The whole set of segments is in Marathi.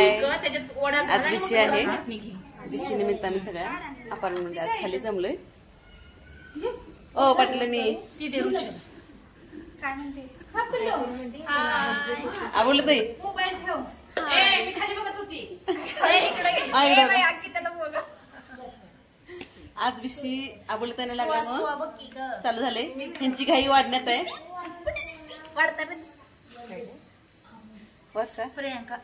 हाय, आज विषय आहे. विषय निमित्त आम्ही सगळ्या अपार्टमेंट आज खाली जमलोय. ओ पाटलांनी काय म्हणते आवडलं ताई. मी खाली बघत होती. आज विषय आवडलं त्याने लागल्यामुळं चालू झाले. त्यांची घाई वाढण्यात आहे. वर्षा प्रियंका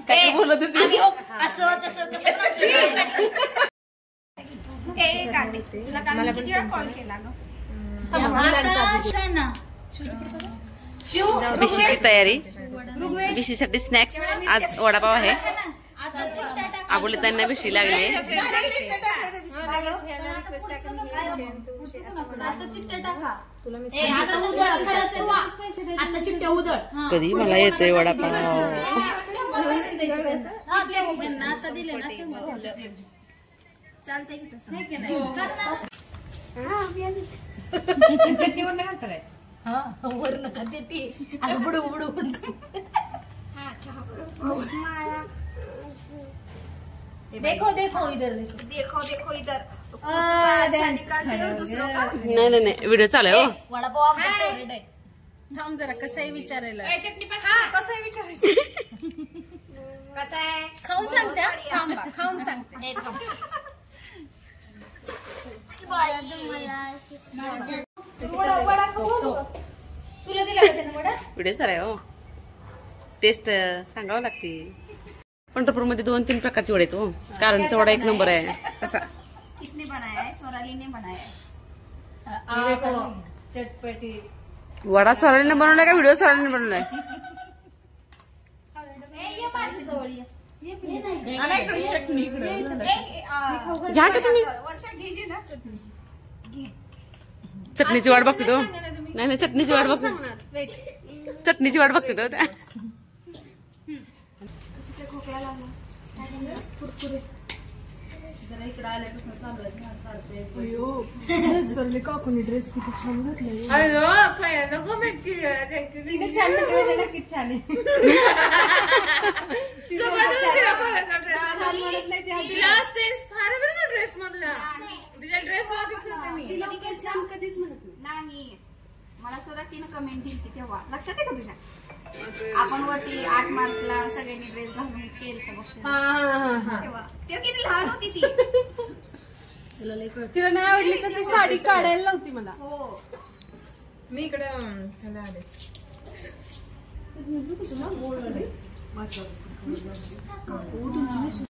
काय बोलत होती असं तसं कसं कॉल केला विशीची तयारी. विशीसाठी स्नॅक्स आज वडापाव आहे. आबोले त्यांना विशी लागले. कधी मला येतोय वडापाव. चालतंय की चटणीवर नाही घालताय. वर नका ते असं बुडू बुडू देखो देखो इधर देखो देखो इधर. नाही नाही नाही व्हिडिओ चालू आहे. वडापाव फेवरेट आहे. थांब जरा कसं आहे विचारायला. कसं आहे विचारायचं. कसं आहे खाऊन सांगते. थांबा खाऊन सांगते. तुला दिला व्हिडिओ चालू आहे. हो टेस्ट सांगावं लागते. पंढरपूरमध्ये 2-3 प्रकारचे वडे आहेत. कारण वडा एक नंबर आहे. कसा किसने बनाया है? सोनाली बनाया है. चटपटी वडा सोनालीने बनवलाय का व्हिडिओ सोनालीने बनवलाय? घ्या का तुम्ही. चटणीची वाट बघते तो. नाही नाही चटणीची वाट बघते. चटणीची वाट बघते तो. काकूनी ड्रेस किती छान घातलाय. नक्कीच छान आहे. ड्रेस मधला कधीच म्हणत नाही. मला सुद्धा तिनं कमेंट दिली तेव्हा लक्षात आहे का तुझ्या. आपण वरती 8 मार्चला सगळ्यांनी ड्रेस घालून केलं तेव्हा किती लहान होती ती. तिला नाही आवडली तर ती साडी काढायला नव्हती मला. हो मी इकडे आले.